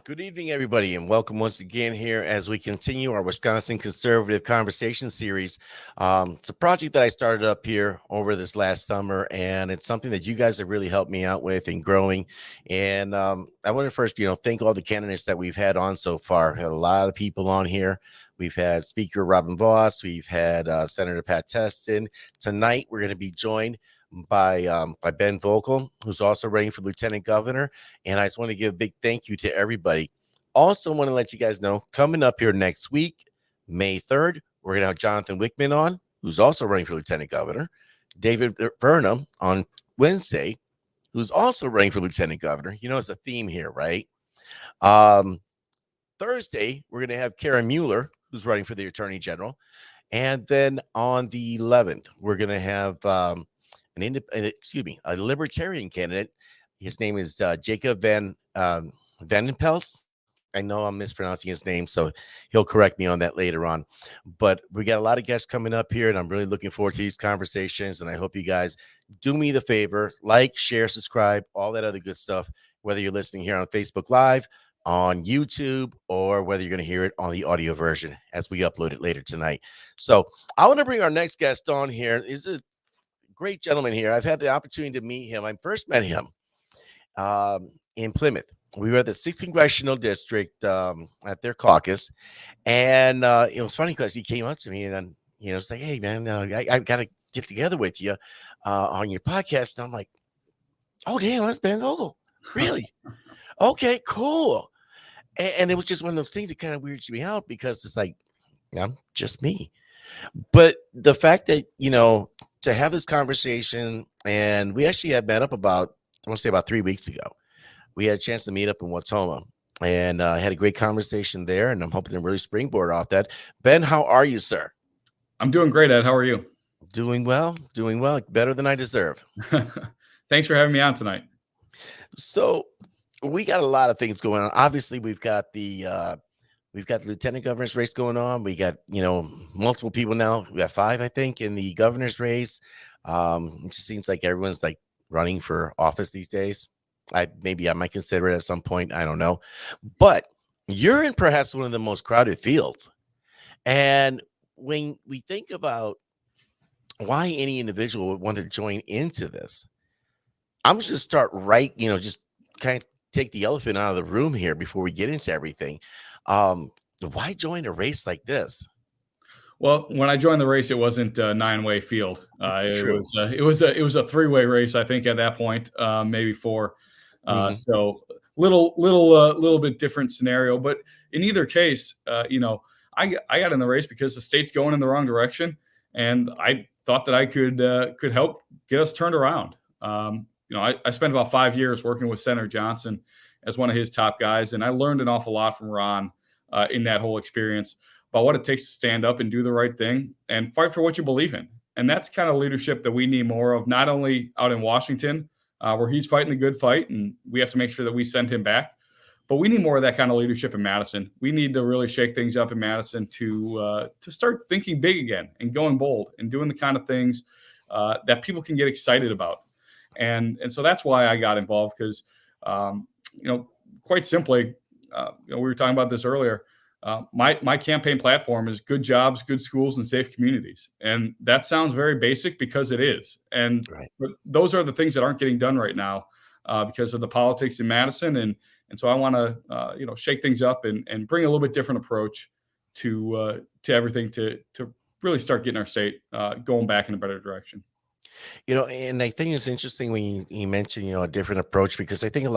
Good evening, everybody, and welcome once again here as we continue our Wisconsin Conservative Conversation Series. It's a project that I started up here over this last summer, and it's something that you guys have really helped me out with in growing. And I want to first, thank all the candidates that we've had on so far. We've had a lot of people on here. We've had Speaker Robin Voss. We've had Senator Pat Testin. Tonight, we're going to be joined by Ben Voelkel, who's also running for lieutenant governor. And I just want to give a big thank you to everybody. Also, want to let you guys know coming up here next week, May 3rd, we're going to have Jonathan Wickman on, who's also running for lieutenant governor. David Burnham on Wednesday, who's also running for lieutenant governor. You know, it's a theme here, right? Um, Thursday, we're going to have Karen Mueller, who's running for the attorney general. And then on the 11th, we're going to have a libertarian candidate. His name is Jacob Vandenpels. I know I'm mispronouncing his name, so he'll correct me on that later on. But we got a lot of guests coming up here, and I'm really looking forward to these conversations. And I hope you guys do me the favor, like, share, subscribe, all that other good stuff, whether you're listening here on Facebook Live, on YouTube, or whether you're going to hear it on the audio version as we upload it later tonight. So I want to bring our next guest on here. He's a great gentleman here. I've had the opportunity to meet him. I first met him in Plymouth. We were at the 6th Congressional District at their caucus. And it was funny because he came up to me and, said, hey, man, I got to get together with you on your podcast. And I'm like, oh, damn, that's Ben Vogel. Really? Okay, cool. And it was just one of those things that kind of weirds me out because it's like, I'm just me. But the fact that, to have this conversation, and we actually had met up about 3 weeks ago. We had a chance to meet up in Watoma, and I had a great conversation there, and I'm hoping to really springboard off that. Ben, how are you, sir? I'm doing great, Ed. How are you? Doing well, better than I deserve. Thanks for having me on tonight. So we got a lot of things going on. Obviously, we've got the lieutenant governor's race going on. We got, multiple people now. We got 5, I think, in the governor's race. It just seems like everyone's like running for office these days. I might consider it at some point. I don't know. But you're in perhaps one of the most crowded fields. And when we think about why any individual would want to join into this, I'm just going to start just kind of take the elephant out of the room here before we get into everything. Why join a race like this? Well, when I joined the race, it wasn't a 9-way field. True. It was a 3-way race, I think, at that point, maybe 4. So little bit different scenario. But in either case, I got in the race because the state's going in the wrong direction, and I thought that I could help get us turned around. I spent about 5 years working with Senator Johnson as one of his top guys, and I learned an awful lot from Ron in that whole experience about what it takes to stand up and do the right thing and fight for what you believe in. And that's kind of leadership that we need more of, not only out in Washington, where he's fighting the good fight, and we have to make sure that we send him back. But we need more of that kind of leadership in Madison. We need to really shake things up in Madison to start thinking big again and going bold and doing the kind of things that people can get excited about. And so that's why I got involved, because, quite simply, we were talking about this earlier. My campaign platform is good jobs, good schools, and safe communities. And that sounds very basic because it is. And Right. But those are the things that aren't getting done right now because of the politics in Madison. And so I want to shake things up and bring a little bit different approach to everything to really start getting our state going back in a better direction. And I think it's interesting when you mentioned, a different approach, because I think um,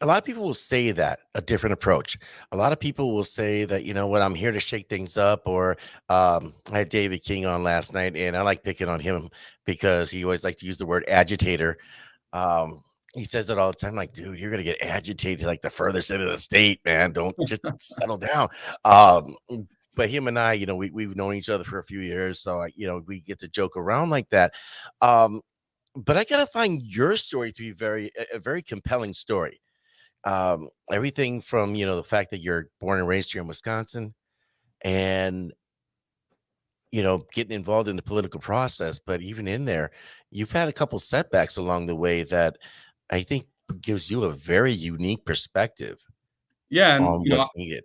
a lot of people will say that a different approach. A lot of people will say that, I'm here to shake things up. Or I had David King on last night, and I like picking on him because he always likes to use the word agitator. He says it all the time, like, dude, you're gonna get agitated like the furthest end of the state, man. Don't just settle down. Um, but him and I, we've known each other for a few years, so we get to joke around like that. Um, but I gotta find your story to be a very compelling story. Everything from the fact that you're born and raised here in Wisconsin, and getting involved in the political process. But even in there, you've had a couple setbacks along the way that I think gives you a very unique perspective Yeah, and on what's needed.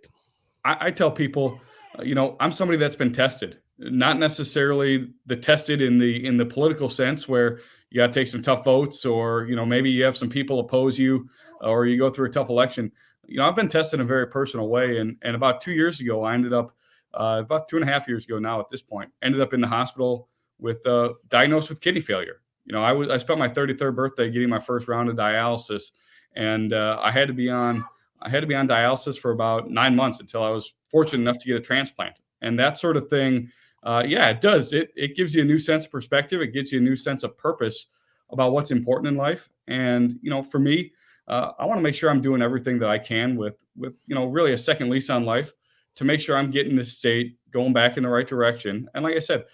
I tell people, I'm somebody that's been tested, not necessarily the tested in the political sense where you got to take some tough votes, or maybe you have some people oppose you, or you go through a tough election. I've been tested in a very personal way, and about 2 years ago, I ended up about 2.5 years ago now at this point, ended up in the hospital with diagnosed with kidney failure. I spent my 33rd birthday getting my first round of dialysis, and I had to be on dialysis for about 9 months until I was fortunate enough to get a transplant. And that sort of thing, yeah, it does. It gives you a new sense of perspective. It gives you a new sense of purpose about what's important in life. And for me, I want to make sure I'm doing everything that I can with really a second lease on life to make sure I'm getting this state going back in the right direction. And like I said,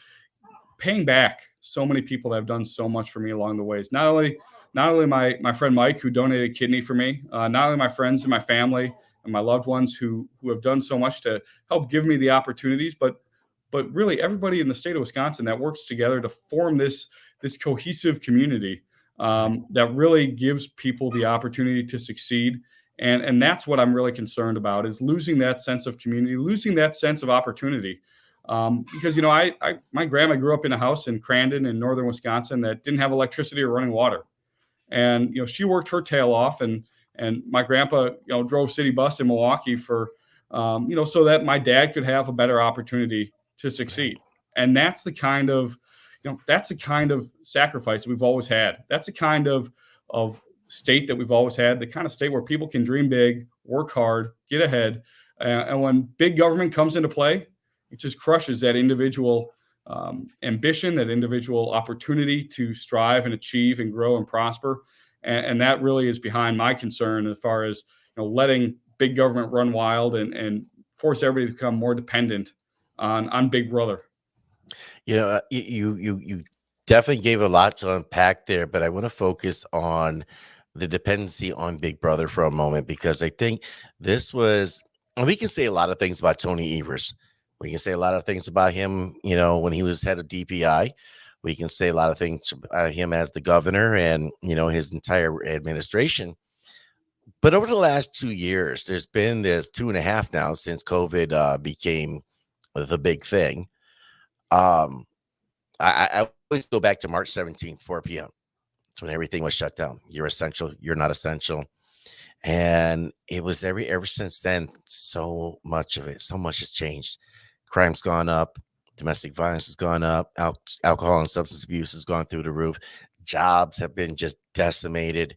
paying back so many people that have done so much for me along the ways. Not only my friend Mike, who donated a kidney for me, not only my friends and my family and my loved ones who have done so much to help give me the opportunities, but really everybody in the state of Wisconsin that works together to form this cohesive community that really gives people the opportunity to succeed. And that's what I'm really concerned about, is losing that sense of community, losing that sense of opportunity. Because my grandma grew up in a house in Crandon in northern Wisconsin that didn't have electricity or running water, and she worked her tail off, and my grandpa drove city bus in Milwaukee for so that my dad could have a better opportunity to Right. succeed. And that's the kind of sacrifice we've always had. That's the kind of state that we've always had, the kind of state where people can dream big, work hard, get ahead, and when big government comes into play, it just crushes that individual ambition, that individual opportunity to strive and achieve and grow and prosper. And that really is behind my concern as far as letting big government run wild and force everybody to become more dependent on Big Brother. You definitely gave a lot to unpack there, but I want to focus on the dependency on Big Brother for a moment, because I think this was, and we can say a lot of things about Tony Evers. We can say a lot of things about him, when he was head of DPI. We can say a lot of things about him as the governor and, his entire administration. But over the last 2 years, there's been this 2.5 now since COVID became the big thing. Um, I always go back to March 17th, 4 p.m. It's when everything was shut down. You're essential, you're not essential. And it was ever since then, so much has changed. Crime's gone up, domestic violence has gone up, alcohol and substance abuse has gone through the roof. Jobs have been just decimated.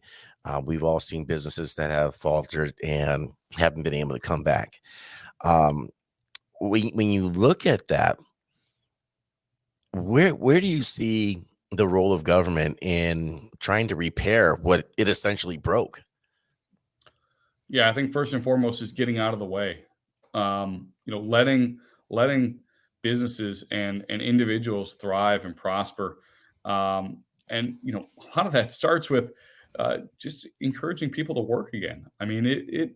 We've all seen businesses that have faltered and haven't been able to come back. Um, when you look at that, where do you see the role of government in trying to repair what it essentially broke? Yeah, I think first and foremost is getting out of the way. Letting businesses and individuals thrive and prosper. And a lot of that starts with just encouraging people to work again. I mean, it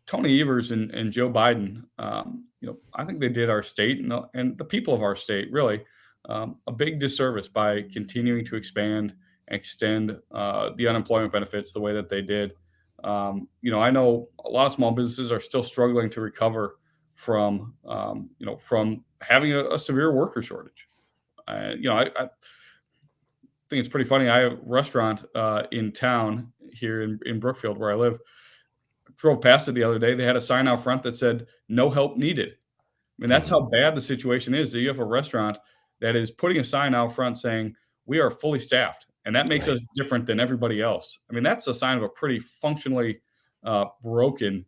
Tony Evers and Joe Biden, I think they did our state and the people of our state really a big disservice by continuing to expand and extend the unemployment benefits the way that they did. I know a lot of small businesses are still struggling to recover from having a severe worker shortage. I think it's pretty funny. I have a restaurant in town here in Brookfield where I live. Drove past it the other day. They had a sign out front that said "No help needed." I mean, that's Mhm. how bad the situation is. That you have a restaurant that is putting a sign out front saying we are fully staffed, and that makes Right. us different than everybody else. I mean, that's a sign of a pretty functionally broken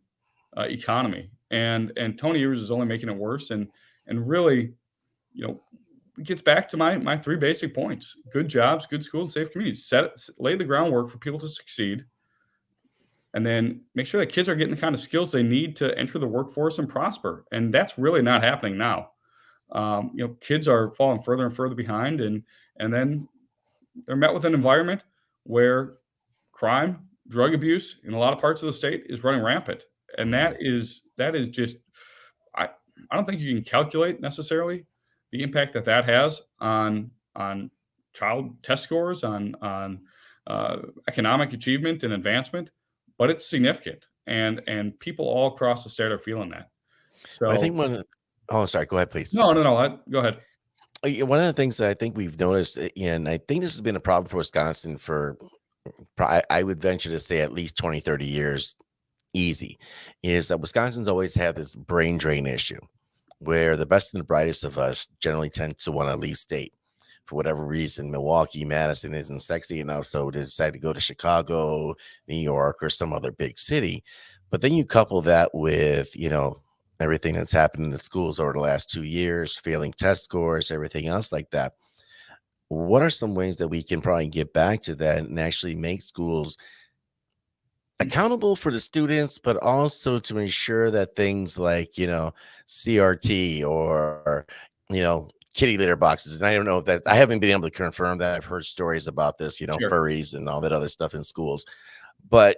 economy. And Tony Evers is only making it worse. And really, you know, it gets back to my three basic points: good jobs, good schools, safe communities. Lay the groundwork for people to succeed, and then make sure that kids are getting the kind of skills they need to enter the workforce and prosper. And that's really not happening now. Kids are falling further and further behind, and then they're met with an environment where crime, drug abuse in a lot of parts of the state is running rampant, and Mhm. that is just I I don't think you can calculate necessarily the impact that has on child test scores, on uh, economic achievement and advancement, but it's significant, and people all across the state are feeling that. I So think one of the oh, sorry, go ahead, please. no, no, no. Go ahead. Yeah, one of the things that I think we've noticed, and I think this has been a problem for Wisconsin for, I would venture to say at least 20, 30 years, easy, is that Wisconsin's always had this brain drain issue where the best and the brightest of us generally tend to want to leave state for whatever reason. Milwaukee, Madison isn't sexy enough, so they decide to go to Chicago, New York, or some other big city. But then you couple that with, everything that's happened in the schools over the last 2 years, failing test scores, everything else like that. What are some ways that we can probably get back to that and actually make schools accountable for the students, but also to ensure that things like, CRT or, kitty litter boxes. And I don't know if I haven't been able to confirm that. I've heard stories about this, Sure. furries and all that other stuff in schools. But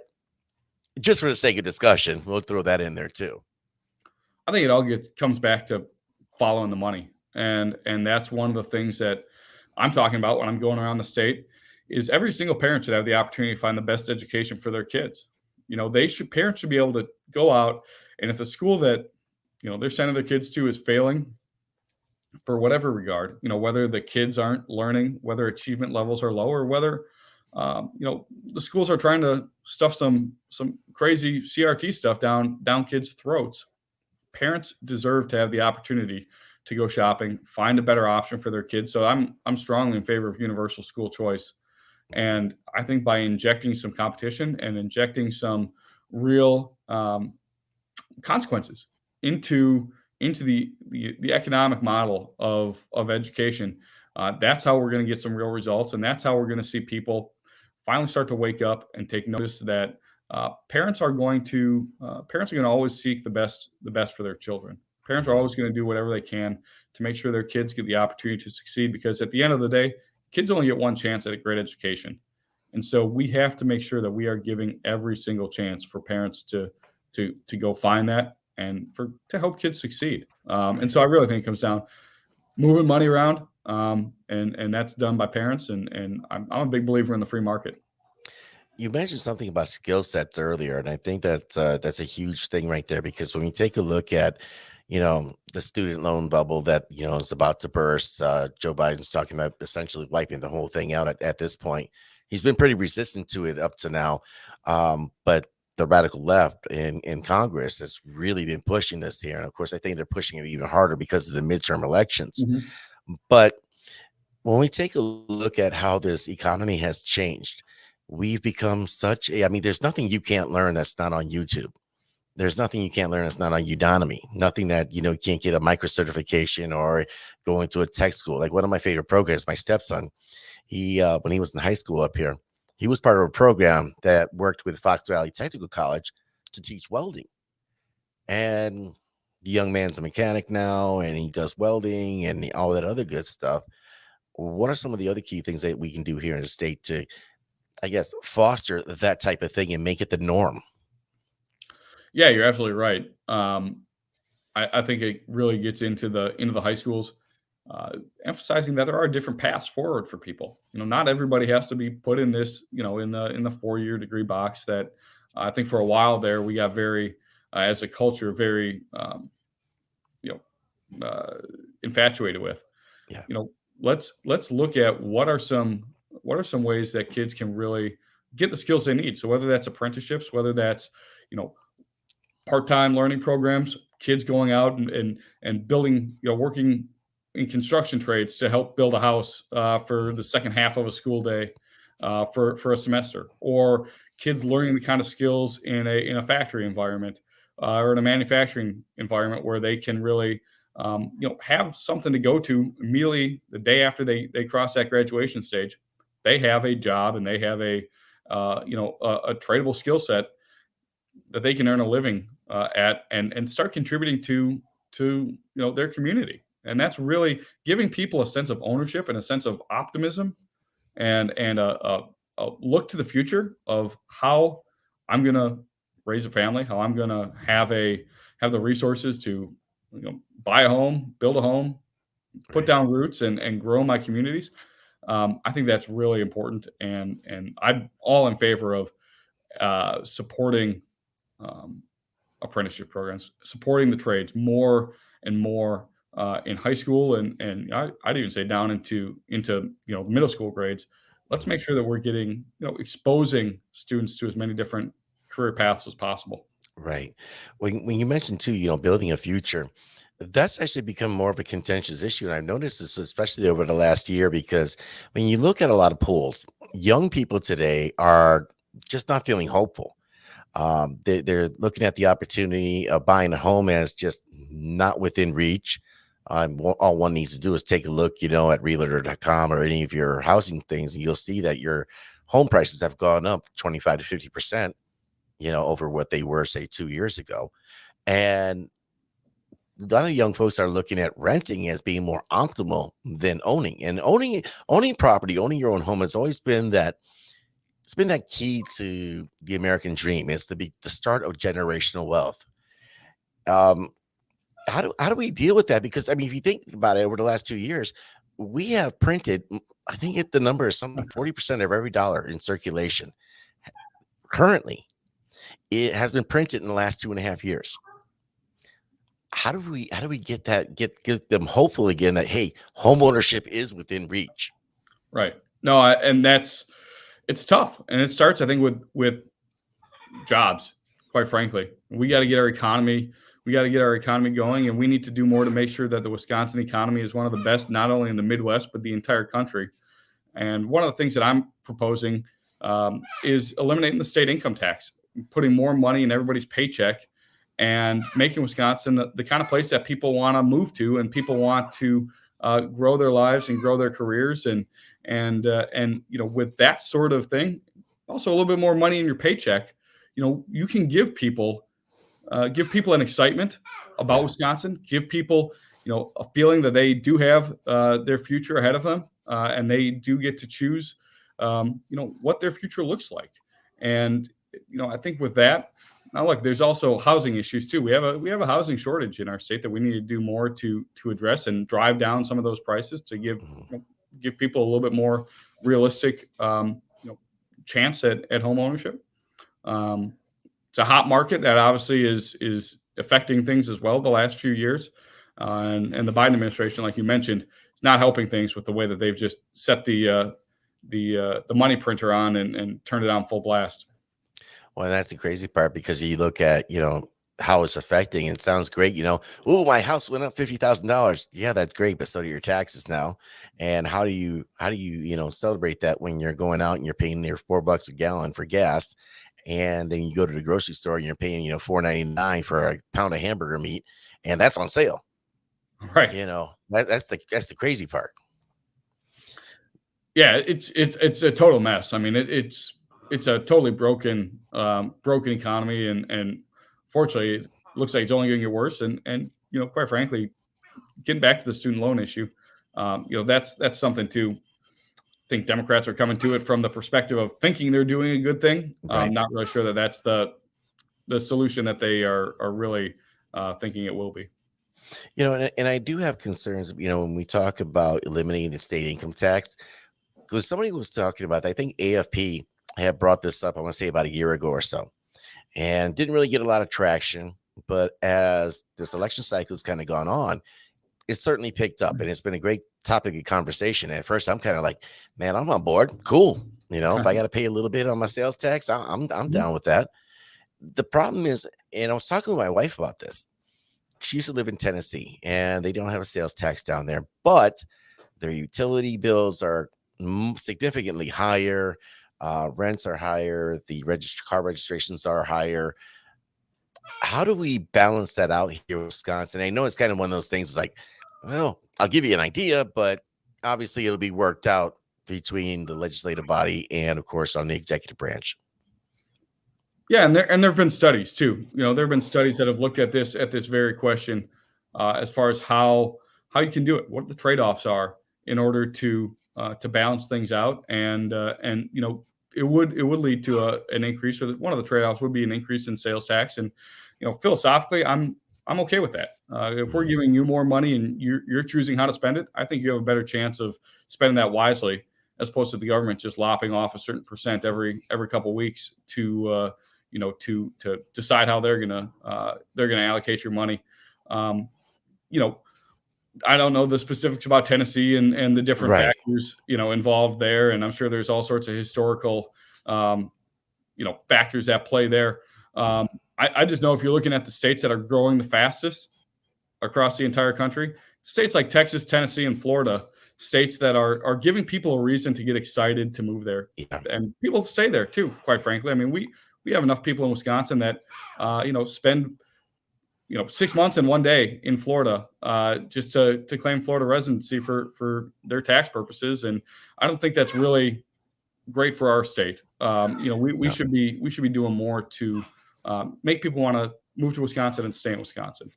just for the sake of discussion, we'll throw that in there too. I think it all comes back to following the money, and that's one of the things that I'm talking about when I'm going around the state. Is every single parent should have the opportunity to find the best education for their kids. Parents should be able to go out, and if the school that they're sending their kids to is failing for whatever regard, whether the kids aren't learning, whether achievement levels are low, or whether the schools are trying to stuff some crazy CRT stuff down kids' throats. Parents deserve to have the opportunity to go shopping, find a better option for their kids. So I'm strongly in favor of universal school choice. And I think by injecting some competition and injecting some real consequences into the economic model of education, that's how we're going to get some real results, and that's how we're going to see people finally start to wake up and take notice that parents are going to always seek the best for their children. Parents are Mhm. always going to do whatever they can to make sure their kids get the opportunity to succeed, because at the end of the day, kids only get one chance at a great education. And so we have to make sure that we are giving every single chance for parents to go find that, and to help kids succeed. And Right. so I really think it comes down moving money around, and that's done by parents. And I'm a big believer in the free market. You mentioned something about skill sets earlier, and I think that's a huge thing right there because when you take a look at, the student loan bubble that is about to burst, Joe Biden's talking about essentially wiping the whole thing out at this point. He's been pretty resistant to it up to now, but the radical left in Congress has really been pushing this here, and of course, I think they're pushing it even harder because of the midterm elections. Mhm. But when we take a look at how this economy has changed, we've become I mean, there's nothing you can't learn that's not on YouTube. There's nothing you can't learn that's not on Udemy. Nothing that, you can't get a micro certification or go into a tech school. Like one of my favorite programs, my stepson, when he was in high school up here, he was part of a program that worked with Fox Valley Technical College to teach welding. And the young man's a mechanic now, and he does welding and all that other good stuff. What are some of the other key things that we can do here in the state to, I guess, foster that type of thing and make it the norm? Yeah, you're absolutely right. I think it really gets into the high schools, uh, emphasizing that there are different paths forward for people. Not everybody has to be put in this, in the 4-year degree box that I think for a while there we got very, as a culture, very you infatuated with. Yeah. You know, let's look at what are some ways that kids can really get the skills they need. So whether that's apprenticeships, whether that's you know part-time learning programs, kids going out and building, working in construction trades to help build a house for the second half of a school day, for a semester, or kids learning the kind of skills in a factory environment, or in a manufacturing environment where they can really have something to go to immediately the day after they cross that graduation stage. They have a job, and they have a tradable skill set that they can earn a living at, and start contributing to their community. And that's really giving people a sense of ownership and a sense of optimism, and a look to the future of how I'm going to raise a family, how I'm going to have the resources to buy a home, build a home, put Right. down roots, and grow my communities. I think that's really important, and I'm all in favor of supporting um, apprenticeship programs, supporting the trades more and more in high school, and I'd even say down into the middle school grades. Let's make sure that we're getting exposing students to as many different career paths as possible. Right. When you mentioned too, building a future, that's actually become more of a contentious issue. And I've noticed this especially over the last year because when you look at a lot of polls, young people today are just not feeling hopeful. They're looking at the opportunity of buying a home as just not within reach. All one needs to do is take a look, at realtor.com or any of your housing things, and you'll see that your home prices have gone up 25 to 50%, over what they were, say, 2 years ago. And a lot of young folks are looking at renting as being more optimal than owning. And owning property, owning your own home has always been that it's been that key to the American dream. It's the start of generational wealth. Um, how do we deal with that? Because I mean, if you think about it, over the last 2 years, we have printed. I think the number is something 40% of every dollar in circulation currently. It has been printed in the last 2.5 years. How do we get them hopeful again that hey, home ownership is within reach? Right. No, and it's tough, and it starts, I think, with jobs. Quite frankly, we got to get our economy going, and we need to do more to make sure that the Wisconsin economy is one of the best, not only in the Midwest but the entire country. And one of the things that I'm proposing is eliminating the state income tax, putting more money in everybody's paycheck, and making Wisconsin the kind of place that people want to move to, and people want to grow their lives and grow their careers, and with that sort of thing, also a little bit more money in your paycheck. You can give people an excitement about Yeah, Wisconsin, give people, a feeling that they do have their future ahead of them, and they do get to choose, what their future looks like. And, I think with that, now look, there's also housing issues too. We have a housing shortage in our state that we need to do more to address and drive down some of those prices to give mhm, give people a little bit more realistic, chance at home ownership. Um, it's a hot market that obviously is affecting things as well the last few years, and the Biden administration, like you mentioned, is not helping things with the way that they've just set the money printer on and turned it on full blast. well, that's the crazy part because you look at, how it's affecting. It sounds great, oh, my house went up $50,000. Yeah, that's great, but so do your taxes now. And how do you, celebrate that when you're going out and you're paying your $4 a gallon for gas, and then you go to the grocery store and you're paying, $4.99 for a pound of hamburger meat, and that's on sale. Right. That's the crazy part. Yeah, it's a total mess. I mean, it's a totally broken economy, and fortunately, it looks like it's only going to get worse. And quite frankly, getting back to the student loan issue, that's something too. I think Democrats are coming to it from the perspective of thinking they're doing a good thing. Right. Not really sure that that's the solution that they are really thinking it will be. And I do have concerns, when we talk about eliminating the state income tax, because somebody was talking about, I think AFP had brought this up, I want to say about a year ago or so, and didn't really get a lot of traction. But as this election cycle has kind of gone on, it's certainly picked up, and it's been a great topic of conversation. And at first, I'm kind of like, man, I'm on board. Cool. If I got to pay a little bit on my sales tax, I'm Mhm. down with that. The problem is, and I was talking with my wife about this. She used to live in Tennessee, and they don't have a sales tax down there, but their utility bills are significantly higher. Rents are higher. The car registrations are higher. How do we balance that out here in Wisconsin? I know it's kind of one of those things like, well, I'll give you an idea, but obviously it'll be worked out between the legislative body and, of course, on the executive branch. Yeah, and there have been studies too. There have been studies that have looked at this very question, as far as how you can do it, what the trade offs are in order to balance things out, and it would lead to an increase, or one of the trade offs would be an increase in sales tax, and philosophically, I'm okay with that. If we're Mhm. giving you more money and you're choosing how to spend it, I think you have a better chance of spending that wisely, as opposed to the government just lopping off a certain percent every couple of weeks to to decide how they're gonna allocate your money. Um, you know, I don't know the specifics about Tennessee and the different Right. factors involved there, and I'm sure there's all sorts of historical um, factors at play there. Mhm. Um, I just know if you're looking at the states that are growing the fastest across the entire country, states like Texas, Tennessee, and Florida, states that are giving people a reason to get excited to move there, Yeah. and people stay there too. Quite frankly, I mean we have enough people in Wisconsin that spend 6 months and one day in Florida just to claim Florida residency for their tax purposes, and I don't think that's really great for our state. We No. should be doing more to make people want to move to Wisconsin and stay in Wisconsin.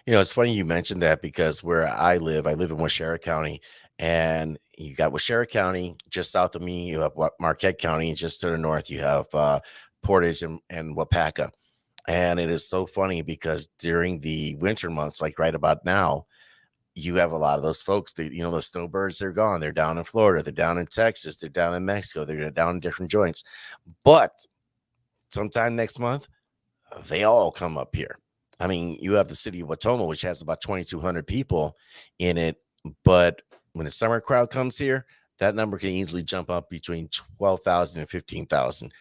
It's funny you mentioned that because where I live in Washera County, and you got Washera County just south of me. You have Marquette County, and just to the north, you have Portage and Wapaka. And it is so funny because during the winter months, like right about now, you have a lot of those folks. The snowbirds, they're gone. They're down in Florida. They're down in Texas. They're down in Mexico. They're down in different joints. But sometime next month, they all come up here. I mean, you have the city of Watoma, which has about 2,200 people in it. But when the summer crowd comes here, that number can easily jump up between 12,000 and 15,000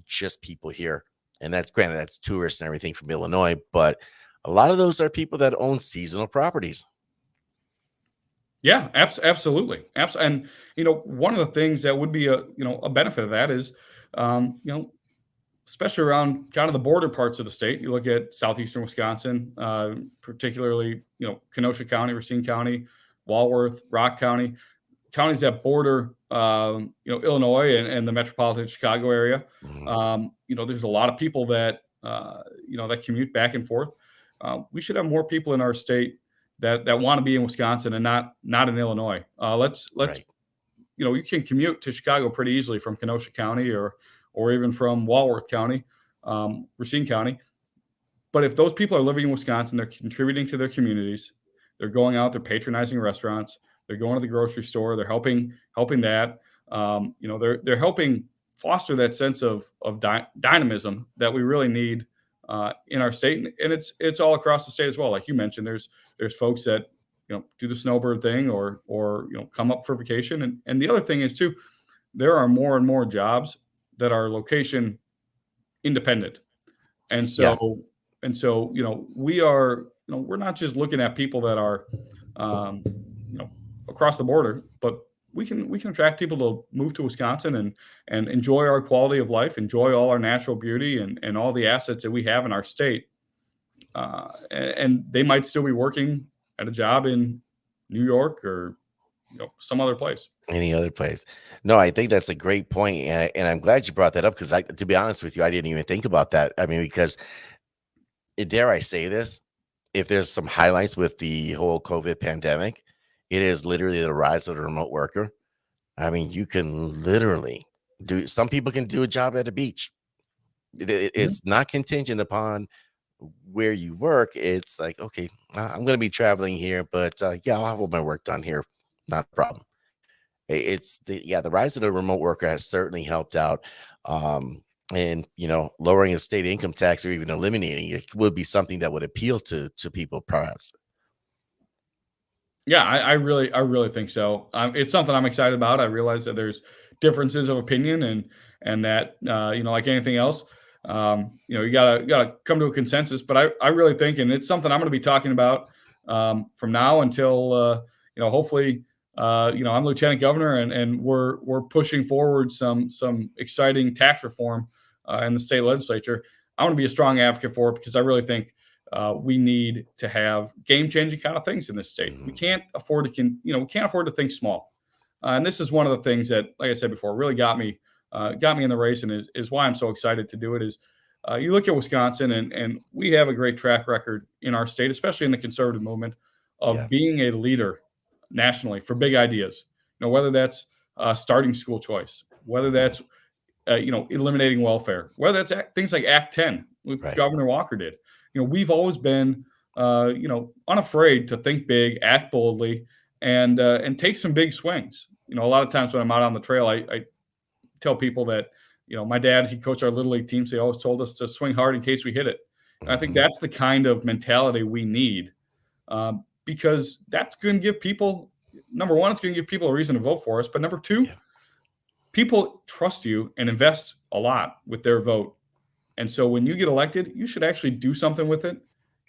just people here. And that's granted, that's tourists and everything from Illinois. But a lot of those are people that own seasonal properties. Yeah, absolutely. And one of the things that would be a benefit of that is, especially around kind of the border parts of the state. You look at southeastern Wisconsin, particularly Kenosha County, Racine County, Walworth, Rock County, counties that border Illinois and the metropolitan Chicago area. Mhm. There's a lot of people that that commute back and forth. We should have more people in our state that want to be in Wisconsin and not in Illinois. Let's Right. you can commute to Chicago pretty easily from Kenosha County or even from Walworth County, Racine County. But if those people are living in Wisconsin, they're contributing to their communities. They're going out, they're patronizing restaurants, they're going to the grocery store, they're helping that. They're helping foster that sense of dynamism that we really need in our state, and it's all across the state as well. Like you mentioned, there's folks that do the snowbird thing or come up for vacation, and the other thing is too, there are more and more jobs that are location independent. And Yeah. we are, we're not just looking at people that are, um, across the border, but we can attract people to move to Wisconsin and enjoy our quality of life, enjoy all our natural beauty and all the assets that we have in our state. And they might still be working at a job in New York or some other place. Any other place. No, I think that's a great point, and I'm glad you brought that up because to be honest with you, I didn't even think about that. I mean, because dare I say this, if there's some highlights with the whole COVID pandemic, it is literally the rise of the remote worker. I mean, you can literally some people can do a job at a beach. Mhm. It's not contingent upon where you work. It's like, okay, I'm going to be traveling here, but yeah, I'll have all my work done here. Not a problem. It's the rise of the remote worker has certainly helped out. And lowering a state income tax or even eliminating it would be something that would appeal to people, perhaps. Yeah, I really think so. It's something I'm excited about. I realize that there's differences of opinion and that like anything else, you gotta come to a consensus. But I really think, and it's something I'm going to be talking about from now until hopefully I'm lieutenant governor and we're pushing forward some exciting tax reform in the state legislature. I want to be a strong advocate for it because I really think we need to have game-changing kind of things in this state. We Mhm. can't afford we can't afford to think small. And this is one of the things that, like I said before, really got me in the race, and is why I'm so excited to do it. Is you look at Wisconsin, and we have a great track record in our state, especially in the conservative movement, Yeah. of being a leader nationally for big ideas. Whether that's starting school choice, whether Mhm. that's eliminating welfare, whether that's things like Act 10, with Right. Governor Walker did. We've always been, unafraid to think big, act boldly, and take some big swings. a lot of times when I'm out on the trail, I tell people that, my dad, he coached our little league team, so he always told us to swing hard in case we hit it. And I think Mhm. that's the kind of mentality we need, because that's going to give people, number one, it's going to give people a reason to vote for us. But number two, Yeah. people trust you and invest a lot with their vote. And so when you get elected, you should actually do something with it.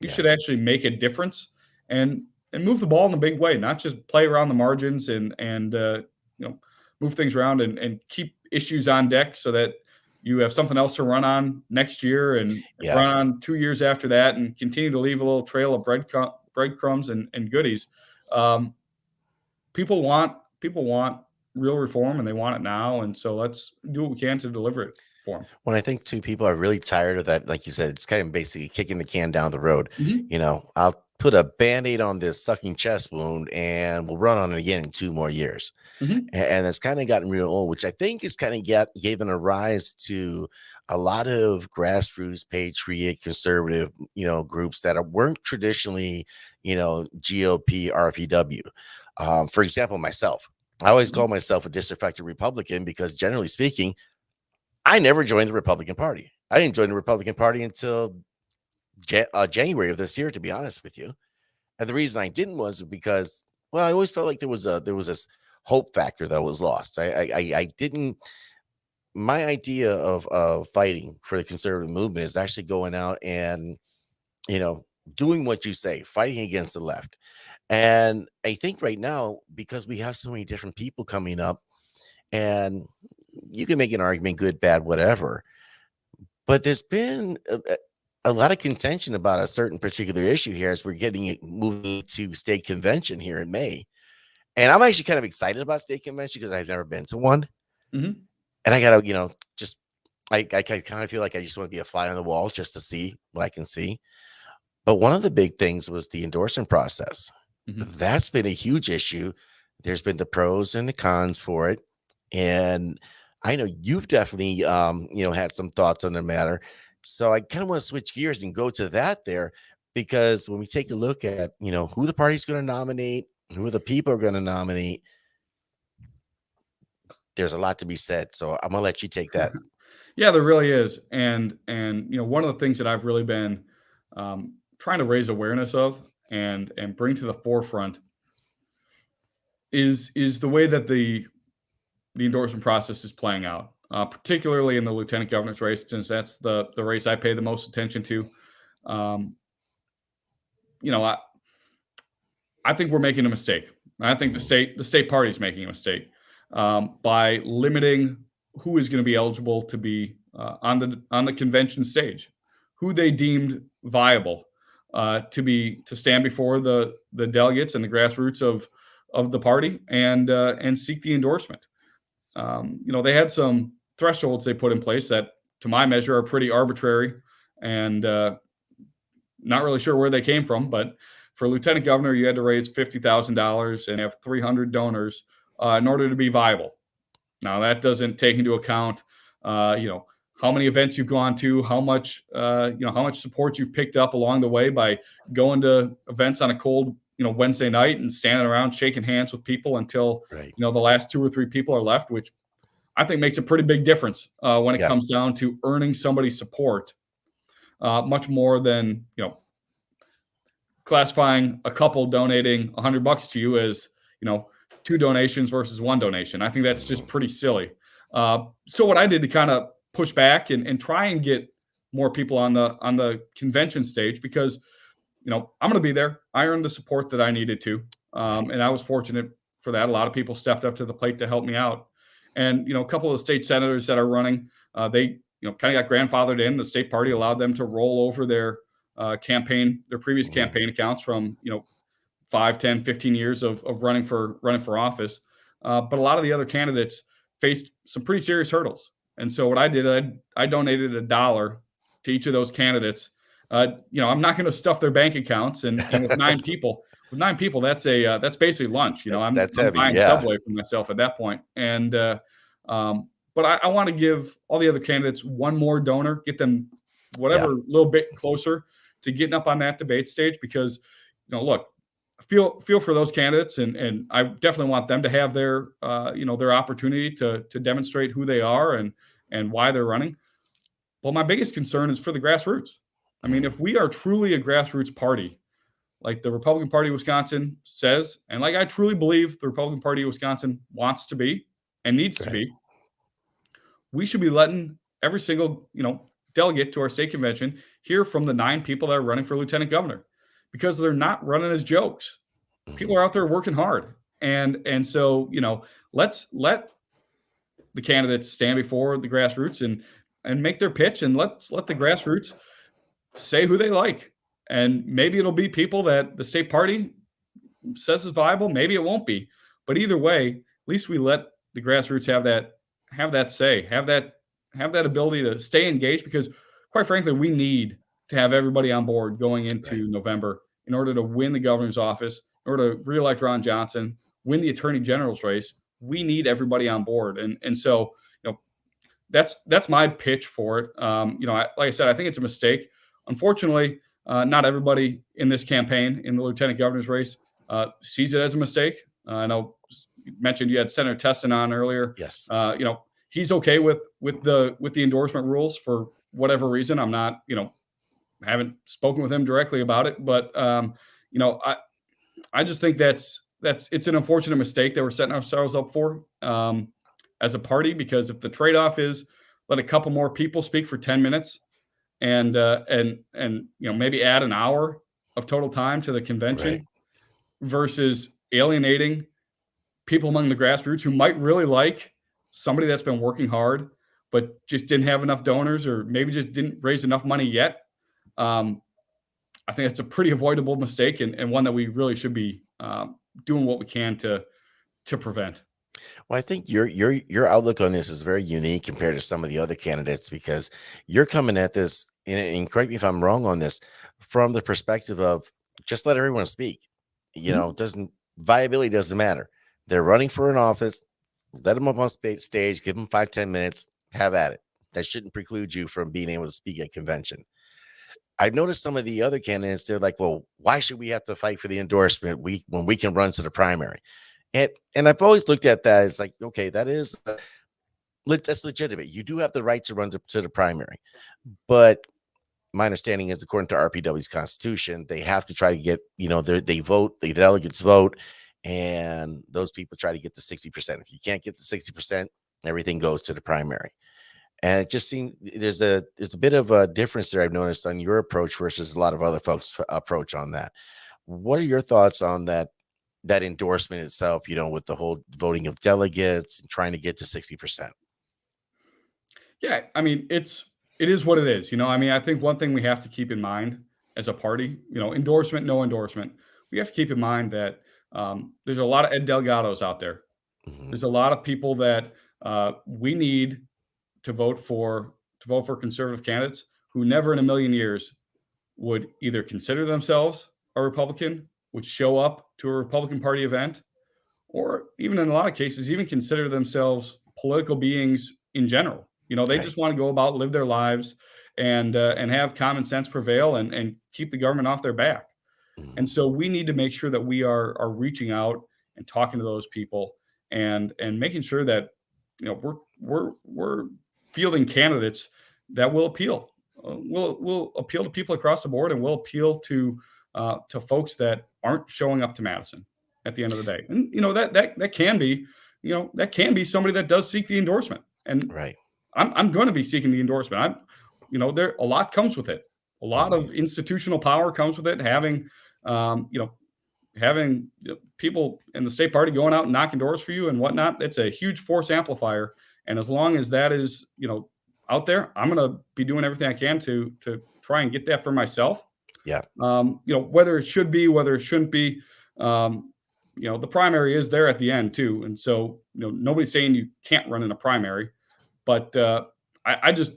You Yeah. should actually make a difference and move the ball in a big way, not just play around the margins and move things around and keep issues on deck so that you have something else to run on next year and Yeah. run on 2 years after that and continue to leave a little trail of breadcrumbs and goodies. Um, people want real reform and they want it now. And so let's do what we can to deliver it for them. When I think too, people are really tired of that. Like you said, it's kind of basically kicking the can down the road. Mm-hmm. I'll put a band-aid on this sucking chest wound and we'll run on it again in 2 more years. Mm-hmm. And it's kind of gotten real old, which I think is kind of given a rise to a lot of grassroots, patriot, conservative, groups that weren't traditionally, GOP, RPW. For example, myself, I always call myself a disaffected Republican because, generally speaking, I never joined the Republican Party. I didn't join the Republican Party until January of this year, to be honest with you. And the reason I didn't was because, well, I always felt like there was this hope factor that was lost. I didn't. My idea of fighting for the conservative movement is actually going out and you know doing what you say, fighting against the left. And I think right now, because we have so many different people coming up, and you can make an argument, good, bad, whatever. But there's been a lot of contention about a certain particular issue here as we're getting it moving to state convention here in May. And I'm actually kind of excited about state convention because I've never been to one. Mm-hmm. And I gotta, just I kind of feel like I just want to be a fly on the wall just to see what I can see. But one of the big things was the endorsement process. Mm-hmm. That's been a huge issue. There's been the pros and the cons for it. And I know you've definitely had some thoughts on the matter. So I kind of want to switch gears and go to that there, because when we take a look at, who the party's going to nominate, who the people are going to nominate, there's a lot to be said. So I'm gonna let you take that. Yeah, there really is. And one of the things that I've really been trying to raise awareness of and bring to the forefront is the way that the endorsement process is playing out, particularly in the lieutenant governor's race, since that's the race I pay the most attention to. Um, you know, I think we're making a mistake. I think the state party is making a mistake by limiting who is going to be eligible to be on the convention stage, who they deemed viable to stand before the delegates and the grassroots of the party and seek the endorsement. They had some thresholds they put in place that, to my measure, are pretty arbitrary and not really sure where they came from. But for lieutenant governor, you had to raise $50,000 and have 300 donors in order to be viable. Now that doesn't take into account, how many events you've gone to, how much support you've picked up along the way by going to events on a cold, Wednesday night and standing around shaking hands with people until, Right. the last 2 or 3 people are left, which I think makes a pretty big difference when it Yes. comes down to earning somebody's support, much more than, classifying a couple donating $100 to you as, 2 donations versus 1 donation. I think that's just pretty silly. So what I did to kind of push back and try and get more people on the convention stage, because, I'm going to be there. I earned the support that I needed to. And I was fortunate for that. A lot of people stepped up to the plate to help me out. And, a couple of the state senators that are running, they, kind of got grandfathered in. The state party allowed them to roll over their previous campaign accounts from, 5, 10, 15 years of running for office. But a lot of the other candidates faced some pretty serious hurdles. And so what I did, I donated $1 to each of those candidates. I'm not going to stuff their bank accounts, and with 9 people, that's basically lunch. I'm heavy, buying yeah. Subway for myself at that point. And but I want to give all the other candidates one more donor, get them whatever little bit closer to getting up on that debate stage, because look, feel for those candidates, and I definitely want them to have their their opportunity to demonstrate who they are and why they're running. Well, my biggest concern is for the grassroots. I mean, if we are truly a grassroots party, like the Republican Party of Wisconsin says, and like I truly believe the Republican Party of Wisconsin wants to be and needs to Right. be, we should be letting every single delegate to our state convention hear from the 9 people that are running for lieutenant governor, because they're not running as jokes. People Mhm. are out there working hard, and so let's let the candidates stand before the grassroots and make their pitch, and let's let the grassroots say who they like. And maybe it'll be people that the state party says is viable. Maybe it won't be. But either way, at least we let the grassroots have that say, have that ability to stay engaged, because quite frankly, we need to have everybody on board going Right. into November in order to win the governor's office, in order to reelect Ron Johnson, win the attorney general's race. We need everybody on board. And so, that's my pitch for it. Like I said, I think it's a mistake. Unfortunately, not everybody in this campaign in the lieutenant governor's race sees it as a mistake. I know you mentioned you had Senator Teston on earlier. Yes. He's okay with the endorsement rules for whatever reason. I'm not, haven't spoken with him directly about it, but I just think it's an unfortunate mistake that we're setting ourselves up for as a party, because if the trade-off is let a couple more people speak for 10 minutes and maybe add an hour of total time to the Right. convention versus alienating people among the grassroots who might really like somebody that's been working hard but just didn't have enough donors, or maybe just didn't raise enough money yet. I think it's a pretty avoidable mistake, and one that we really should be doing what we can to prevent. Well, I think your outlook on this is very unique compared to some of the other candidates, because you're coming at this, and correct me if I'm wrong on this, from the perspective of just let everyone speak. Mhm. Doesn't viability doesn't matter. They're running for an office. Let them up on stage. Give them 5-10 minutes. Have at it. That shouldn't preclude you from being able to speak at convention. I noticed some of the other candidates. They're like, well, why should we have to fight for the endorsement when we can run to the primary? And I've always looked at that as like, okay, that's legitimate. You do have the right to run to the primary, but my understanding is, according to RPW's constitution, they have to try to get, they vote, the delegates vote, and those people try to get the 60%. If you can't get the 60%, everything goes to the primary. And it just seems there's a bit of a difference there I've noticed on your approach versus a lot of other folks' approach on that. What are your thoughts on that endorsement itself, with the whole voting of delegates and trying to get to 60%? Yeah, I mean, it is what it is. I mean, I think one thing we have to keep in mind as a party, endorsement, no endorsement, we have to keep in mind that there's a lot of Ed Delgados out there. Mhm. There's a lot of people that we need to vote for conservative candidates who never in a million years would either consider themselves a Republican, would show up to a Republican Party event, or even in a lot of cases, even consider themselves political beings in general. They Right. just want to go about, live their lives, and have common sense prevail and keep the government off their back. And Mhm. so we need to make sure that we are reaching out and talking to those people, and making sure that we're fielding candidates that will appeal. Will appeal to people across the board, and will appeal to folks that aren't showing up to Madison at the end of the day. And that can be somebody that does seek the endorsement. And Right. I'm going to be seeking the endorsement. There a lot comes with it. A lot Mhm. of institutional power comes with it. Um, you know, having people in the state party going out and knocking doors for you and whatnot, it's a huge force amplifier. And as long as that is, out there, I'm going to be doing everything I can to try and get that for myself. Yeah. Whether it should be, whether it shouldn't be, the primary is there at the end too. And so, nobody's saying you can't run in a primary, but I just,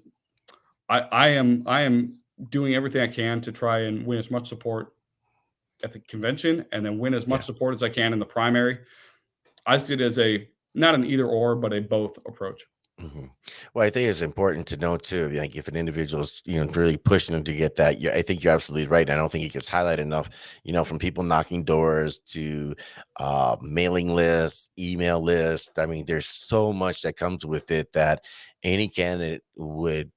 I am doing everything I can to try and win as much support at the convention, and then win as much Yeah. support as I can in the primary. I see it as not an either or, but a both approach. Mhm. Well, I think it's important to know too, like if an individual's, really pushing them to get that, I think you're absolutely right. I don't think it gets highlighted enough, from people knocking doors to mailing lists, email lists. I mean, there's so much that comes with it that any candidate would,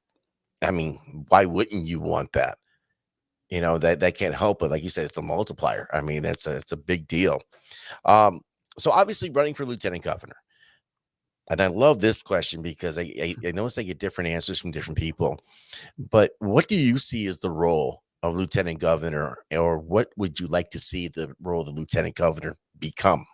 I mean, why wouldn't you want that? That can't help but, like you said, it's a multiplier. I mean, it's a big deal. Um, so obviously running for lieutenant governor. And I love this question because I notice I get different answers from different people. But what do you see as the role of lieutenant governor, or what would you like to see the role of the lieutenant governor become?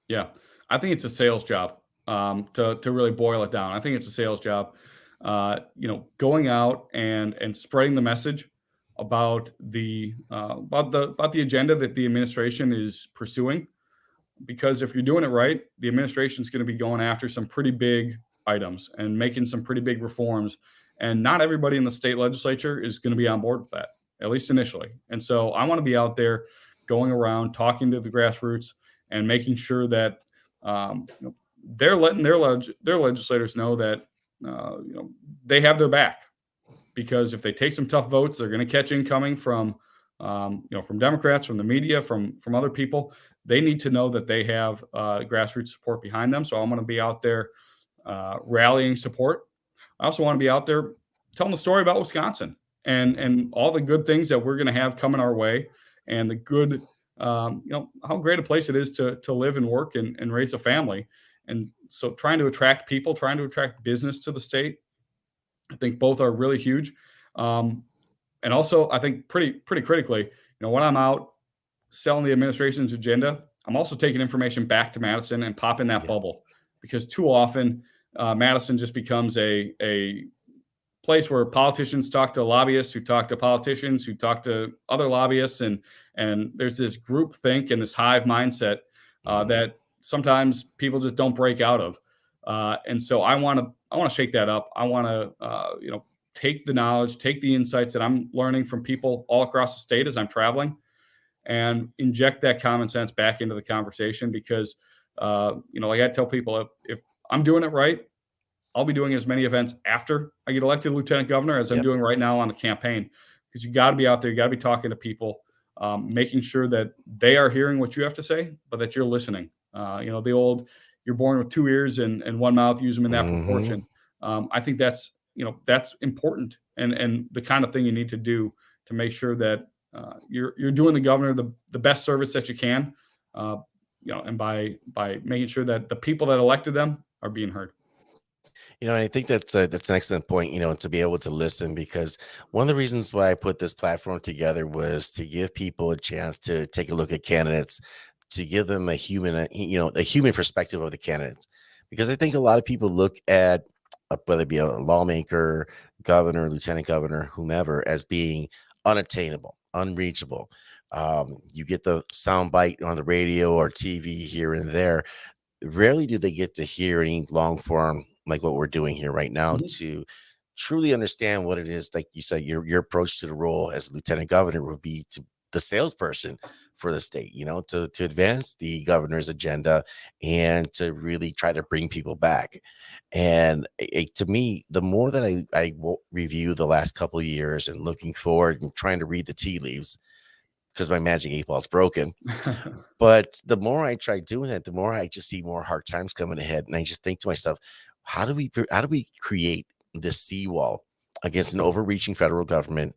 Yeah, I think it's a sales job. To really boil it down, I think it's a sales job. Going out and spreading the message about the agenda that the administration is pursuing. Because if you're doing it right, the administration is going to be going after some pretty big items and making some pretty big reforms. And not everybody in the state legislature is going to be on board with that, at least initially. And so I want to be out there going around talking to the grassroots and making sure that they're letting their legislators know that they have their back, because if they take some tough votes, they're going to catch incoming from from Democrats, from the media, from other people. They need to know that they have grassroots support behind them. So I'm going to be out there rallying support. I also want to be out there telling the story about Wisconsin and all the good things that we're going to have coming our way, and the good how great a place it is to live and work and raise a family. And so trying to attract people, trying to attract business to the state, I think both are really huge. Um, and also, I think pretty critically, when I'm out selling the administration's agenda, I'm also taking information back to Madison and popping that Yes. bubble, because too often Madison just becomes a place where politicians talk to lobbyists who talk to politicians who talk to other lobbyists, and there's this group think and this hive mindset Mhm. that sometimes people just don't break out of. And so I want to shake that up. I want to take the knowledge, take the insights that I'm learning from people all across the state as I'm traveling, and inject that common sense back into the conversation. Because like I tell people, if I'm doing it right, I'll be doing as many events after I get elected lieutenant governor as I'm Yep. doing right now on the campaign. Because you got to be out there, you got to be talking to people, making sure that they are hearing what you have to say, but that you're listening. The old "you're born with two ears and one mouth, use them in that Mhm. proportion." I think that's important, and the kind of thing you need to do to make sure that you're doing the governor the best service that you can. Uh, and by making sure that the people that elected them are being heard. I think that's an excellent point, to be able to listen, because one of the reasons why I put this platform together was to give people a chance to take a look at candidates, to give them a human perspective of the candidates. Because I think a lot of people look at whether it be a lawmaker, governor, lieutenant governor, whomever, as being unattainable, unreachable. You get the sound bite on the radio or TV here and there. Rarely do they get to hear any long form like what we're doing here right now, Mhm. to truly understand what it is. Like you said, your approach to the role as lieutenant governor would be to the salesperson for the state, to advance the governor's agenda and to really try to bring people back. And to me, the more that review the last couple of years and looking forward and trying to read the tea leaves, because my magic 8 ball's broken, but the more I try doing that, the more I just see more hard times coming ahead, and I just think to myself, how do we create this seawall against an overreaching federal government?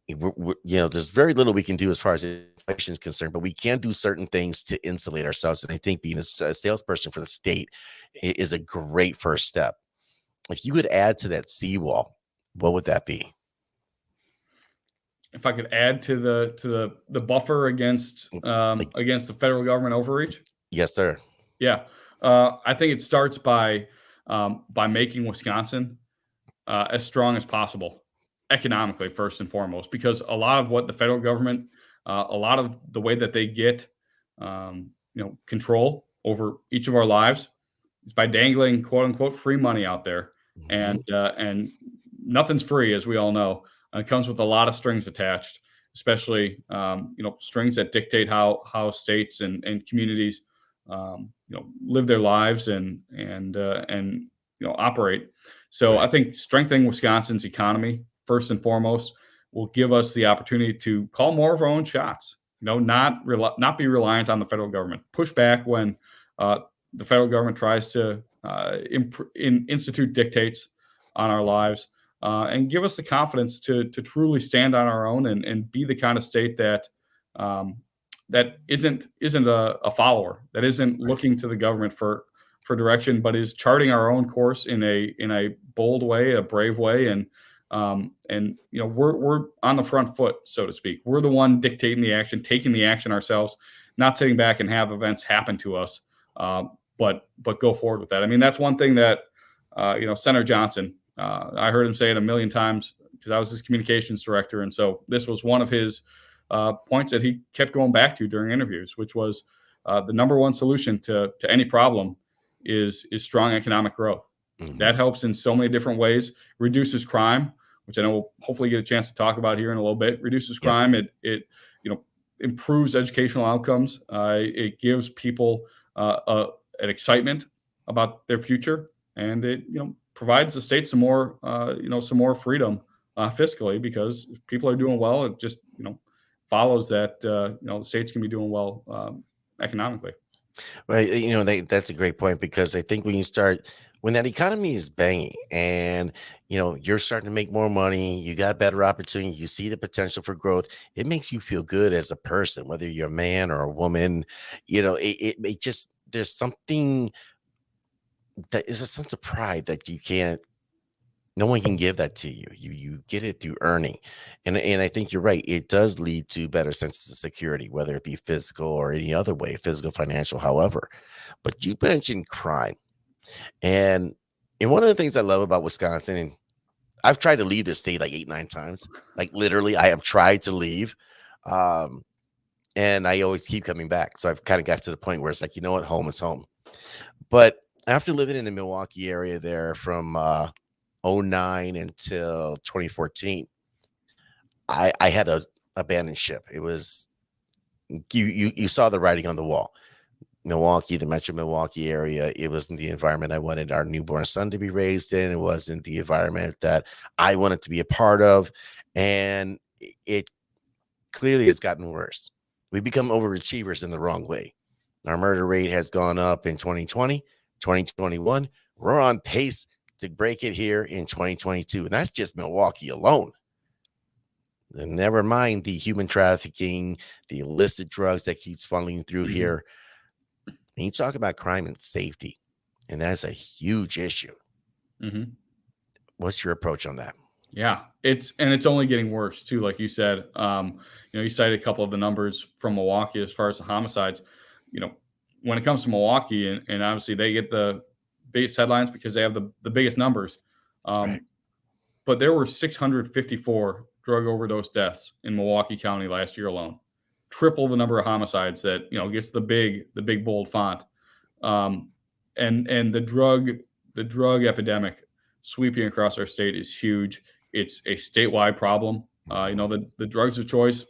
There's very little we can do as far as inflation is concerned, but we can do certain things to insulate ourselves. And I think being a salesperson for the state is a great first step. If you could add to that seawall, what would that be? If I could add to the buffer Like, against the federal government overreach, yes, sir. yeah, I think it starts by making Wisconsin as strong as possible economically, first and foremost, because a lot of what the federal government, a lot of the way that they get control over each of our lives is by dangling quote unquote free money out there, Mhm. and nothing's free, as we all know. It comes with a lot of strings attached, especially strings that dictate how states and communities live their lives and operate. So I Right. think strengthening Wisconsin's economy first and foremost will give us the opportunity to call more of our own shots. Not be reliant on the federal government. Push back when uh, the federal government tries to institute dictates on our lives, and give us the confidence to truly stand on our own and be the kind of state um, that isn't a follower, that isn't Right. looking to the government for direction, but is charting our own course in a bold way, a brave way, and we're on the front foot, so to speak. We're the one dictating the action, taking the action ourselves, not sitting back and have events happen to us, but go forward with that. I mean, that's one thing that Senator Johnson. I heard him say it a million times because I was his communications director, and so this was one of his points that he kept going back to during interviews, which was the number one solution to any problem is strong economic growth. Hmm. That helps in so many different ways. Reduces crime, which I know we'll hopefully get a chance to talk about here in a little bit. Reduces Yep. crime. It improves educational outcomes. It gives people an excitement about their future, and it provides the state some more freedom fiscally, because if people are doing well, it just follows that the states can be doing well economically. Right. That's a great point because I think when that economy is banging and, you're starting to make more money, you got better opportunity, you see the potential for growth, it makes you feel good as a person, whether you're a man or a woman, it just, there's something that is a sense of pride that no one can give that to you. You get it through earning. And I think you're right. It does lead to better senses of security, whether it be physical or any other way, physical, financial, however. But you mentioned crime. And one of the things I love about Wisconsin, and I've tried to leave this state like 8, 9 times. Like literally, I have tried to leave. Um, and I always keep coming back. So I've kind of got to the point where it's like, you know what, home is home. But after living in the Milwaukee area there from '09 until 2014, I had a abandoned ship. It was you saw the writing on the wall. Milwaukee, the Metro Milwaukee area, it wasn't the environment I wanted our newborn son to be raised in. It wasn't the environment that I wanted to be a part of. And it clearly has gotten worse. We become overachievers in the wrong way. Our murder rate has gone up in 2020, 2021. We're on pace to break it here in 2022. And that's just Milwaukee alone. And never mind the human trafficking, the illicit drugs that keeps funneling through Mhm. here. And you talk about crime and safety, and that's a huge issue. Mhm. What's your approach on that? Yeah, it's only getting worse too, like you said. You cited a couple of the numbers from Milwaukee as far as the homicides. You know, when it comes to Milwaukee, and obviously they get the biggest headlines because they have the biggest numbers. Right. Um, but there were 654 drug overdose deaths in Milwaukee County last year alone, triple the number of homicides that gets the big bold font. Um, and the drug epidemic sweeping across our state is huge. It's a statewide problem. Mhm. The drugs of choice,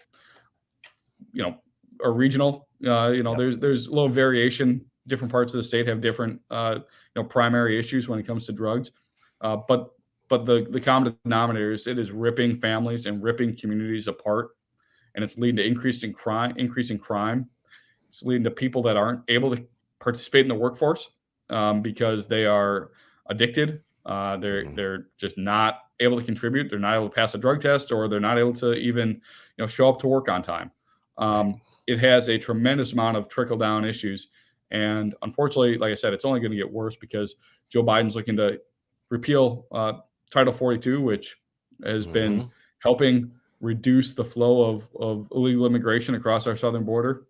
you know, are regional. Yep. There's a little variation. Different parts of the state have different primary issues when it comes to drugs. But the common denominator is it is ripping families and ripping communities apart, and it's leading to increasing crime. It's leading to people that aren't able to participate in the workforce because they are addicted. Mhm. They're just not able to contribute. They're not able to pass a drug test, or they're not able to even show up to work on time. Right. It has a tremendous amount of trickle down issues, and unfortunately, like I said, it's only going to get worse because Joe Biden's looking to repeal Title 42, which has been Mhm. helping reduce the flow of illegal immigration across our southern border.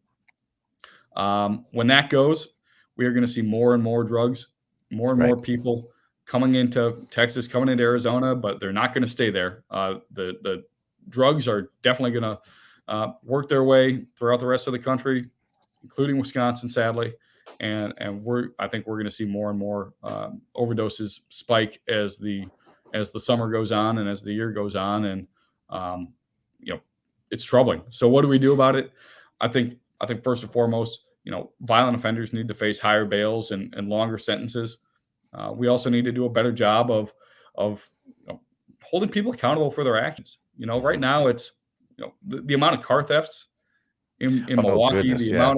When that goes, we are going to see more and more drugs, more and Right. more people coming into Texas, coming into Arizona, but they're not going to stay there. The drugs are definitely going to work their way throughout the rest of the country, including Wisconsin, sadly. And I think we're going to see more and more overdoses spike as the summer goes on and as the year goes on, and um, you know it's troubling. So what do we do about it? I think first and foremost, violent offenders need to face higher bails and longer sentences. We also need to do a better job of holding people accountable for their actions. Right Mhm. now it's the amount of car thefts in Oh Milwaukee, goodness, yeah.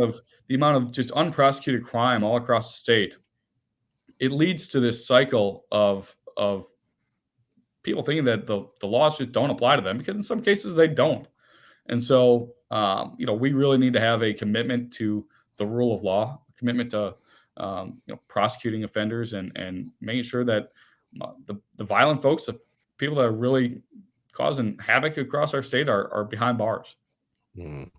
the amount of just unprosecuted crime all across the state. It leads to this cycle of people thinking that the laws just don't apply to them, because in some cases they don't. And so, we really need to have a commitment to the rule of law, a commitment to prosecuting offenders, and making sure that the violent folks, the people that are really causing havoc across our state, are behind bars. Mhm.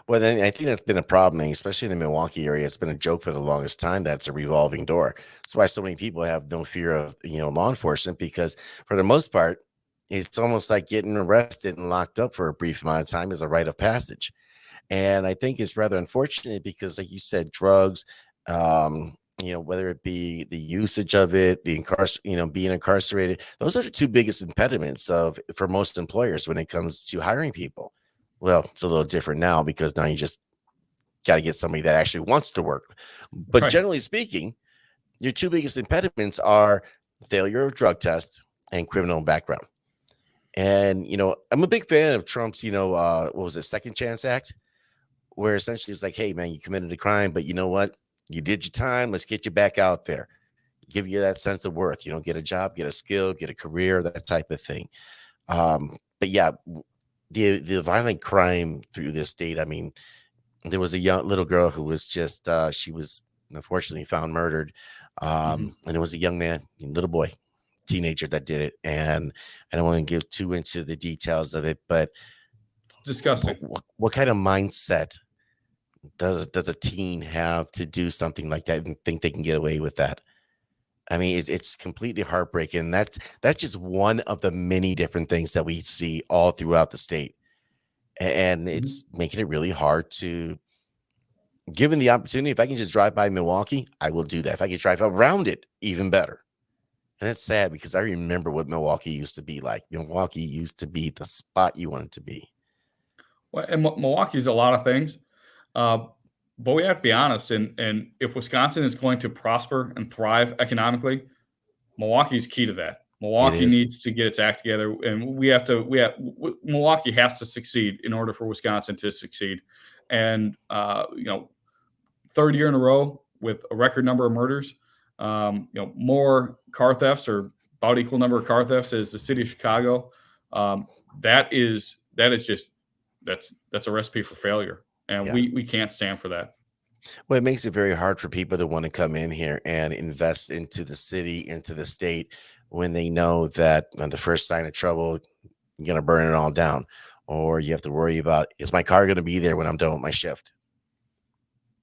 Well, then I think that's been a problem, especially in the Milwaukee area. It's been a joke for the longest time. That's a revolving door. That's why so many people have no fear of law enforcement, because for the most part, it's almost like getting arrested and locked up for a brief amount of time is a rite of passage. And I think it's rather unfortunate because, like you said, drugs, whether it be the usage of it, being incarcerated, those are the two biggest impediments of for most employers when it comes to hiring people. Well, it's a little different now because now you just got to get somebody that actually wants to work. But Right. generally speaking, your two biggest impediments are failure of drug test and criminal background. And I'm a big fan of Trump's, what was it, Second Chance Act, where essentially it's like, hey, man, you committed a crime, but you know what? You did your time. Let's get you back out there. Give you that sense of worth. Get a job, get a skill, get a career, that type of thing. But yeah, the violent crime through this state. I mean, there was a young little girl who was just she was unfortunately found murdered, Hmm. and it was a young man, a little boy, teenager that did it. And I don't want to get too into the details of it, but Disgusting. what kind of mindset does a teen have to do something like that and think they can get away with that? I mean, it's completely heartbreaking. That's just one of the many different things that we see all throughout the state, and Mhm. it's making it really hard to, given the opportunity. If I can just drive by Milwaukee, I will do that. If I can drive around it, even better. And it's sad because I remember what Milwaukee used to be like. Milwaukee used to be the spot you wanted to be. Well, and Milwaukee's a lot of things. Uh, but we have to be honest, and if Wisconsin is going to prosper and thrive economically, Milwaukee's key to that. It Milwaukee is. needs to get its act together, and Milwaukee has to succeed in order for Wisconsin to succeed. And third year in a row with a record number of murders, more car thefts, or about equal number of car thefts as the city of Chicago. Um, that is just that's a recipe for failure, and Yeah. we can't stand for that. Well, it makes it very hard for people to want to come in here and invest into the city, into the state, when they know that on the first sign of trouble, you're going to burn it all down. Or you have to worry about, is my car going to be there when I'm done with my shift?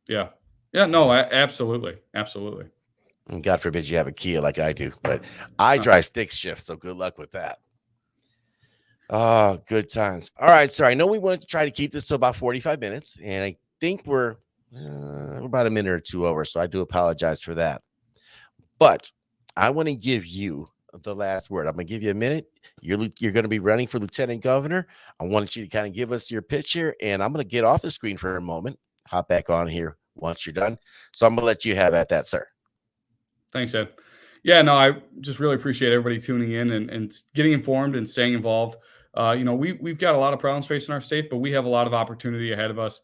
Yeah, yeah, You no, know, absolutely, absolutely. and God forbid you have a Kia like I do, but I drive stick shift. So good luck with that. Oh, good times. All right. So I know we wanted to try to keep this to about 45 minutes, and I think we're about a minute or two over. So I do apologize for that. But I want to give you the last word. I'm going to give you a minute. You're going to be running for lieutenant governor. I want you to kind of give us your pitch here, and I'm going to get off the screen for a moment. Hop back on here once you're done. So I'm going to let you have at that, sir. Thanks, Ed. Yeah, no, I just really appreciate everybody tuning in and getting informed and staying involved. We've got a lot of problems facing our state, but we have a lot of opportunity ahead of us.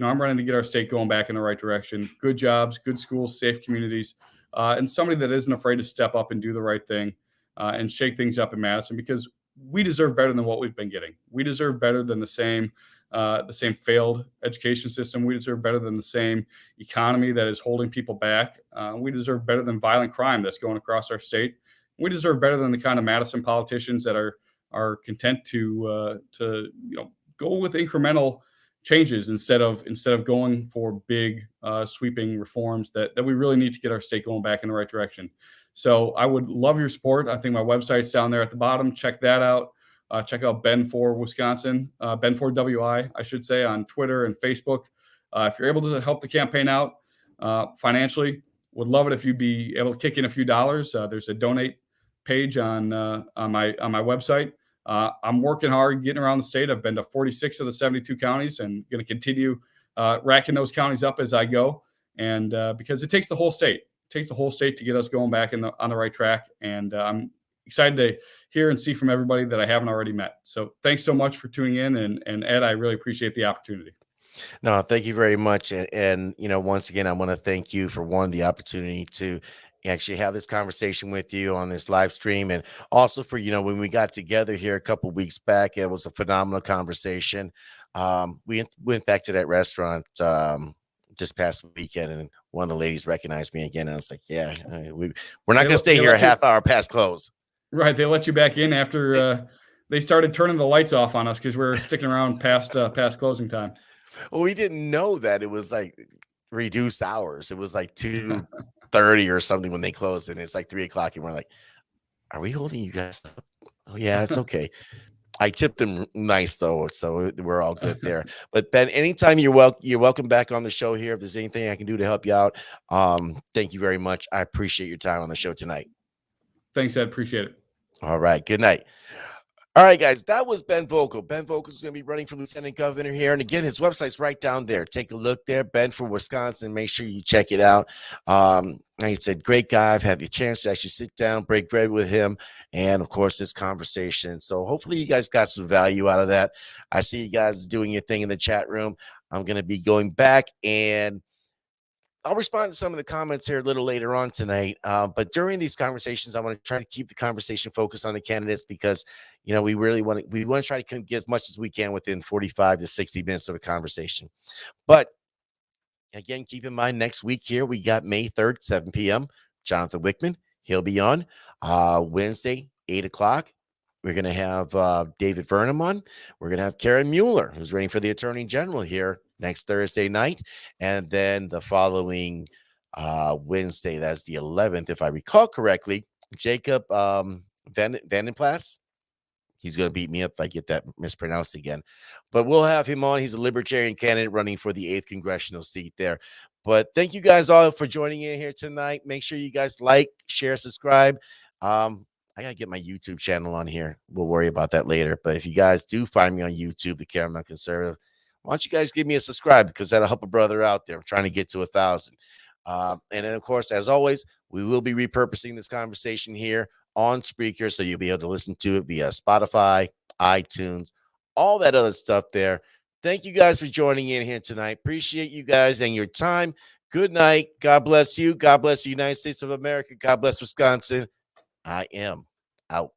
I'm running to get our state going back in the right direction. Good jobs, good schools, safe communities, and somebody that isn't afraid to step up and do the right thing, and shake things up in Madison, because we deserve better than what we've been getting. We deserve better than the same failed education system. We deserve better than the same economy that is holding people back. We deserve better than violent crime that's going across our state. We deserve better than the kind of Madison politicians that are content to go with incremental changes instead of going for big sweeping reforms that we really need to get our state going back in the right direction. So I would love your support. I think my website's down there at the bottom. Check that out. Check out Ben for Wisconsin, Ben for WI, I should say, on Twitter and Facebook. If you're able to help the campaign out financially, would love it if you'd be able to kick in a few dollars. There's a donate page on my website. I'm working hard getting around the state. I've been to 46 of the 72 counties, and going to continue racking those counties up as I go. And because it takes the whole state, takes the whole state to get us going back on the right track. And I'm excited to hear and see from everybody that I haven't already met. So thanks so much for tuning in. And Ed, I really appreciate the opportunity. No, thank you very much. And once again, I want to thank you for the opportunity to actually have this conversation with you on this live stream. And also for, when we got together here a couple weeks back, it was a phenomenal conversation. We went back to that restaurant this past weekend, and one of the ladies recognized me again. And I was like, yeah, we're not going to stay here a half hour past close. Right. They let you back in after they started turning the lights off on us because we were sticking around past closing time. Well, we didn't know that it was like reduced hours. It was like 2:30 or something when they closed, and it's like 3 o'clock, and we're like, "Are we holding you guys up?" Oh yeah, it's okay. I tipped them nice though, so we're all good there. But Ben, anytime you're welcome back on the show here. If there's anything I can do to help you out, thank you very much. I appreciate your time on the show tonight. Thanks, Ed. Appreciate it. All right, good night. All right, guys, that was Ben Voelkel. Ben Voelkel is going to be running for lieutenant governor here. And again, his website's right down there. Take a look there, Ben for Wisconsin. Make sure you check it out. Like I said, great guy. I've had the chance to actually sit down, break bread with him, and of course, this conversation. So hopefully you guys got some value out of that. I see you guys doing your thing in the chat room. I'm going to be going back, and I'll respond to some of the comments here a little later on tonight. But during these conversations, I want to try to keep the conversation focused on the candidates because, we really want to try to get as much as we can within 45 to 60 minutes of a conversation. But again, keep in mind next week here, we got May 3rd, 7 p.m. Jonathan Wickman. He'll be on Wednesday, 8 o'clock. We're going to have David Vernon on. We're going to have Karen Mueller, who's running for the Attorney General here next Thursday night. And then the following Wednesday, that's the 11th, if I recall correctly, Jacob Vandenplas. He's going to beat me up if I get that mispronounced again. But we'll have him on. He's a libertarian candidate running for the 8th congressional seat there. But thank you guys all for joining in here tonight. Make sure you guys like, share, subscribe. I got to get my YouTube channel on here. We'll worry about that later. But if you guys do find me on YouTube, The Caramel Conservative, why don't you guys give me a subscribe because that'll help a brother out there. I'm trying to get to 1,000. And then, of course, as always, we will be repurposing this conversation here on Spreaker, so you'll be able to listen to it via Spotify, iTunes, all that other stuff there. Thank you guys for joining in here tonight. Appreciate you guys and your time. Good night. God bless you. God bless the United States of America. God bless Wisconsin. I am out.